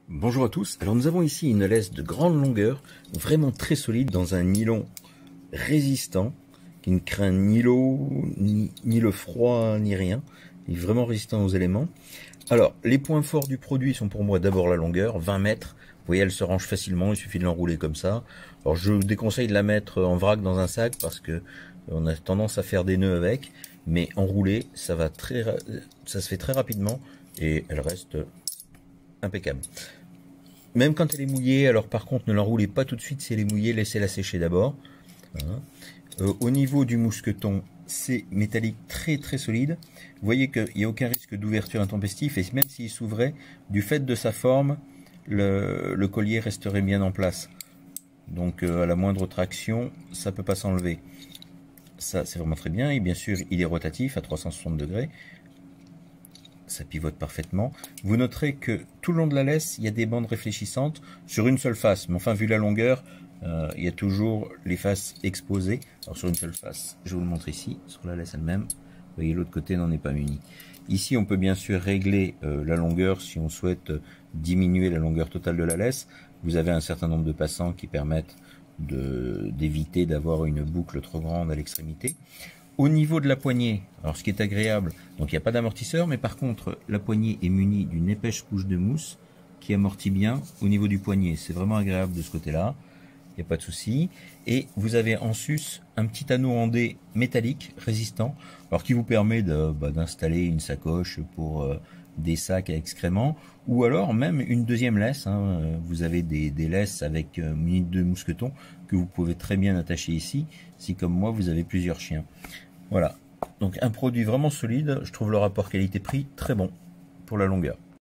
Bonjour à tous, alors nous avons ici une laisse de grande longueur, vraiment très solide, dans un nylon résistant, qui ne craint ni l'eau, ni le froid, ni rien. Il est vraiment résistant aux éléments. Alors, les points forts du produit sont pour moi d'abord la longueur, 20 mètres. Vous voyez, elle se range facilement, il suffit de l'enrouler comme ça. Alors, je vous déconseille de la mettre en vrac dans un sac parce que on a tendance à faire des nœuds avec, mais enroulée, ça se fait très rapidement et elle reste impeccable. Même quand elle est mouillée, alors par contre ne l'enroulez pas tout de suite si elle est mouillée, laissez-la sécher d'abord. Voilà. Au niveau du mousqueton, c'est métallique très solide. Vous voyez qu'il n'y a aucun risque d'ouverture intempestif, et même s'il s'ouvrait, du fait de sa forme, le collier resterait bien en place. Donc à la moindre traction, ça ne peut pas s'enlever. Ça c'est vraiment très bien, et bien sûr il est rotatif à 360 degrés. Ça pivote parfaitement. Vous noterez que tout le long de la laisse, il y a des bandes réfléchissantes sur une seule face. Mais enfin, vu la longueur, il y a toujours les faces exposées. Alors sur une seule face, je vous le montre ici, sur la laisse elle-même. Vous voyez, l'autre côté n'en est pas muni. Ici, on peut bien sûr régler la longueur si on souhaite diminuer la longueur totale de la laisse. Vous avez un certain nombre de passants qui permettent d'éviter d'avoir une boucle trop grande à l'extrémité. Au niveau de la poignée, alors ce qui est agréable, donc il n'y a pas d'amortisseur, mais par contre la poignée est munie d'une épaisse couche de mousse qui amortit bien au niveau du poignet. C'est vraiment agréable de ce côté-là, il n'y a pas de souci. Et vous avez en sus un petit anneau en D métallique résistant, alors qui vous permet d'installer une sacoche pour des sacs à excréments, ou alors même une deuxième laisse. Vous avez des laisses avec munies de mousquetons que vous pouvez très bien attacher ici, si comme moi vous avez plusieurs chiens. Voilà, donc un produit vraiment solide, je trouve le rapport qualité-prix très bon pour la longueur.